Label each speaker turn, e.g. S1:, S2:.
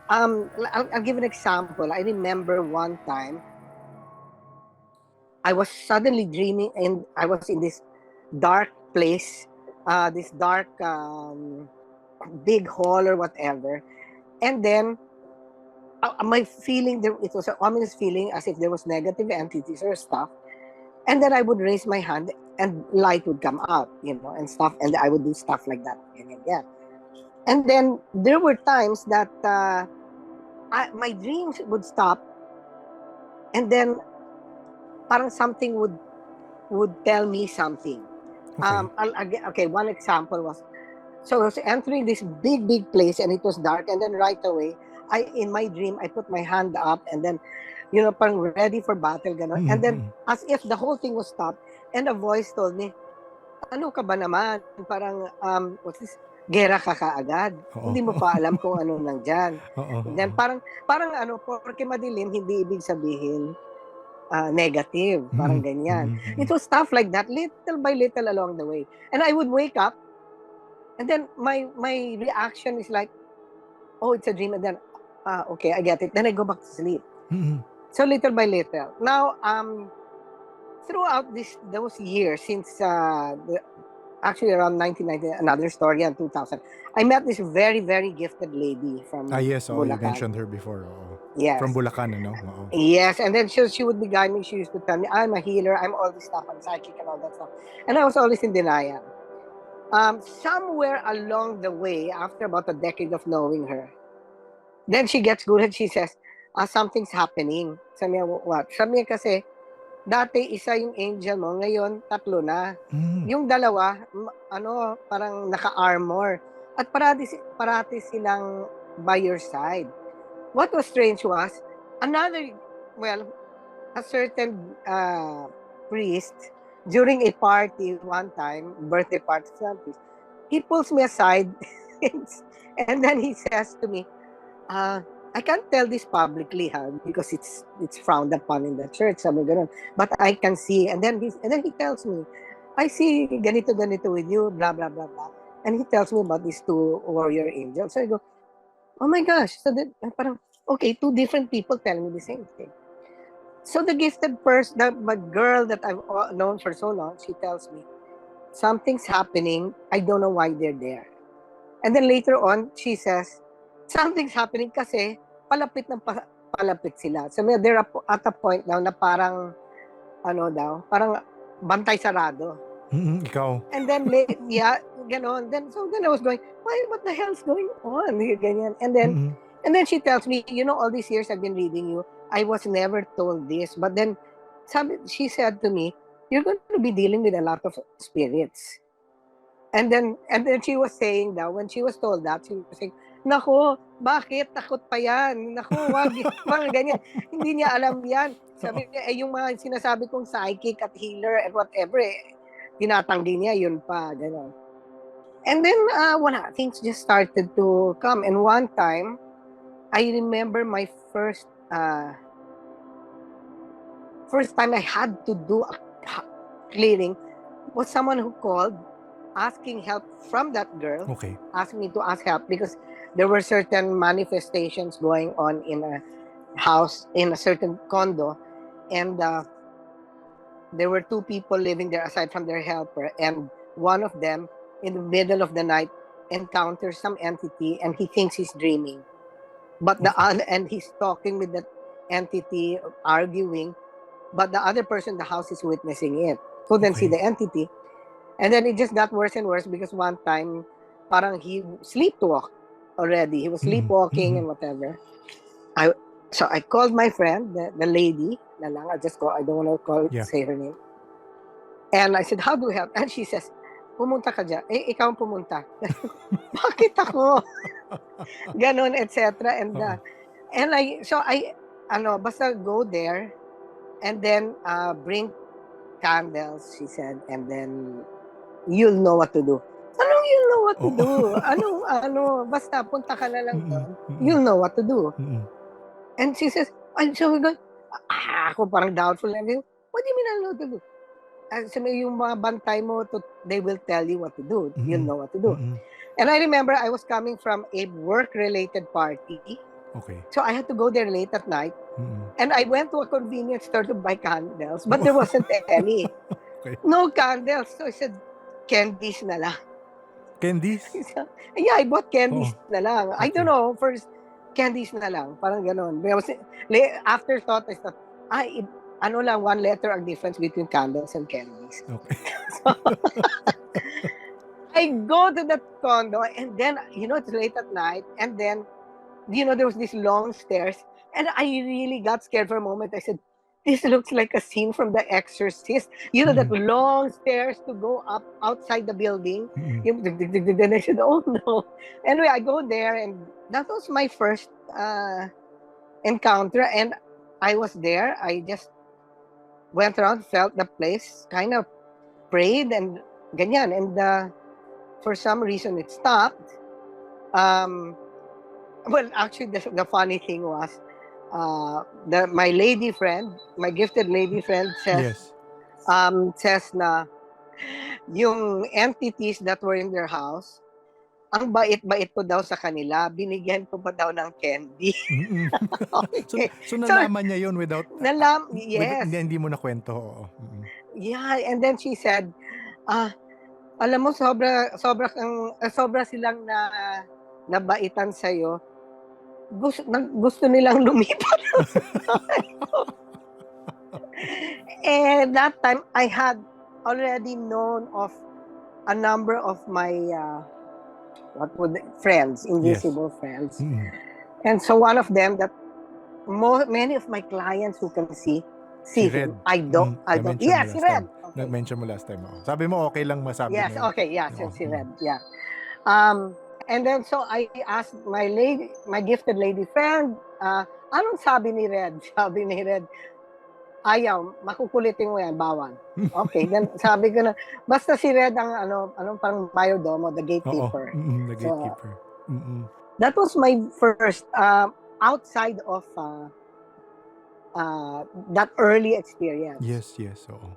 S1: I'll give an example. I remember one time I was suddenly dreaming, and I was in this dark place, this dark big hall or whatever. And then my feeling there, it was an ominous feeling as if there was negative entities or stuff. And then I would raise my hand and light would come out, and stuff. And I would do stuff like that. Yeah. And then there were times that my dreams would stop, and then parang something would tell me something.
S2: Okay.
S1: Okay, one example was, so I was entering this big place and it was dark, and then right away, in my dream, I put my hand up, and then, parang ready for battle, gano'n. And then,
S2: Mm-mm.
S1: as if the whole thing was stopped, and a voice told me, ano ka ba naman? Parang, what's this? Gera ka kaagad.
S2: Oo.
S1: Hindi mo pa alam kung ano nandyan.
S2: Oo,
S1: And then,
S2: oo.
S1: parang porque madilim, hindi ibig sabihin negative. Parang
S2: Mm,
S1: ganyan.
S2: mm,
S1: It
S2: mm.
S1: was stuff like that, little by little along the way. And I would wake up, and then my reaction is like, oh, it's a dream. And then, okay, I get it. Then I go back to sleep.
S2: Mm.
S1: So little by little. Now, throughout those years, since actually around 1990, another story in 2000, I met this very, very gifted lady
S2: Ah,
S1: from
S2: yes, you
S1: Bulacan.
S2: mentioned her before, oo. From
S1: Yes.
S2: Bulacan, ano? Oo.
S1: Yes, and then she would be guiding me. She used to tell me, I'm a healer, I'm all this stuff, I'm psychic and all that stuff. And I was always in denial. Somewhere along the way, after about a decade of knowing her, then she gets good and she says, something's happening. Sabi niya, what? Sabi niya kasi, dati isa yung angel mo, ngayon tatlo na.
S2: Mm.
S1: Yung dalawa, parang naka-armor. At parati silang by your side. What was strange was, well, a certain priest, during a party one time, birthday party, he pulls me aside and then he says to me, I can't tell this publicly, because it's frowned upon in the church, sabi ganun. But I can see, and then he tells me, I see ganito with you, blah blah blah blah, and he tells me about these two warrior angels. So I go, oh my gosh, so that parang okay, two different people telling me the same thing. So the gifted person, the girl that I've known for so long, she tells me something's happening. I don't know why they're there. And then later on, she says, something's happening kasi palapit sila. So they're at a point now na parang, parang bantay sarado.
S2: Ikaw.
S1: And then, yeah, ganon. Then I was going, what the hell's going on? Ganyan.
S2: Mm.
S1: And then she tells me, all these years I've been reading you, I was never told this. But then, she said to me, you're going to be dealing with a lot of spirits. And then she was saying that when she was told that, she was saying, "Nako, bakit takot pa 'yan? Nako, wag mga ganyan. Hindi niya alam 'yan."
S2: Oo.
S1: Sabi niya, yung mga sinasabi kong psychic at healer and whatever, tinatanggi niya yun pa, gano'n. And then wala, things just started to come. And one time, I remember my first time I had to do a clearing was someone who called asking help from that girl,
S2: Okay.
S1: asked me to ask help because there were certain manifestations going on in a house, in a certain condo, and there were two people living there aside from their helper, and one of them in the middle of the night encounters some entity and he thinks he's dreaming, but
S2: Okay.
S1: and he's talking with that entity, arguing, but the other person in the house is witnessing it, couldn't see
S2: Okay.
S1: the entity. And then it just got worse and worse because one time, parang he sleepwalked already. He was
S2: Mm.
S1: sleepwalking
S2: Mm.
S1: and whatever. I So I called my friend, the lady, na lang, I don't want to
S2: Yeah.
S1: say her name. And I said, how do we help? And she says, pumunta ka dyan. Ikaw ang pumunta. Bakit ako? Ganon, etc.
S2: Oo.
S1: And basta go there and then bring candles, she said, and then you'll know what to do. Anong you'll know what to
S2: Oo.
S1: do? Basta punta ka na lang
S2: Mm.
S1: doon,
S2: Mm.
S1: you'll know what to do.
S2: Mm.
S1: And she says, and so we go, ako parang doubtful. And then, what do you mean I know what to do? Sabi, yung mga bantay mo, they will tell you what to do. You'll
S2: Mm.
S1: know what to do.
S2: Mm.
S1: And I remember I was coming from a work-related party.
S2: Okay.
S1: So I had to go there late at night.
S2: Mm.
S1: And I went to a convenience store to buy candles, but there wasn't any.
S2: Okay.
S1: No candles. So I said, candies na lang.
S2: Candies?
S1: Yeah, I bought candies
S2: Oh,
S1: na lang. I don't
S2: okay.
S1: know, first, candies na lang. Parang ganon. Afterthought, I thought, ano lang, 1 letter ang difference between candles and candies.
S2: Okay.
S1: So, I go to that condo, and then, it's late at night, and then, there was this long stairs, and I really got scared for a moment. I said, this looks like a scene from The Exorcist. That
S2: Mm.
S1: long stairs to go up outside the building.
S2: Mm.
S1: Then I said, oh no. Anyway, I go there, and that was my first encounter, and I was there. I just went around, felt the place, kind of prayed, and ganyan. And for some reason, it stopped. Well, actually, the funny thing was, my lady friend, my gifted lady friend
S2: Yes.
S1: says na yung entities that were in their house, ang bait-bait ko daw sa kanila, binigyan ko pa daw ng candy.
S2: Mm.
S1: Okay.
S2: So nalaman niya yun without
S1: Yes.
S2: hindi mo na kwento. Oo.
S1: Yeah, and then she said, alam mo, sobra silang nabaitan sa'yo. Gusto nilang lumipat. And that time, I had already known of a number of my friends, invisible friends.
S2: Mm.
S1: And so one of them that many of my clients who can see
S2: Si
S1: him.
S2: Red.
S1: I don't.
S2: Na-mention
S1: Yes,
S2: mo
S1: si
S2: last
S1: Red.
S2: time.
S1: Okay.
S2: Na-mention mo last time. Oo. Sabi mo okay lang masabi
S1: Yes,
S2: na yun.
S1: okay, yes,
S2: Oo.
S1: si Red, yeah. And then so I asked my gifted lady friend, anong sabi ni Red? Sabi ni Red, ayaw, makukulitin mo yan, bawal. Okay, then sabi ko na, basta si Red ang anong parang mayordomo, the gatekeeper.
S2: Oo. The gatekeeper.
S1: That was my first outside of that early experience.
S2: Yes, oo.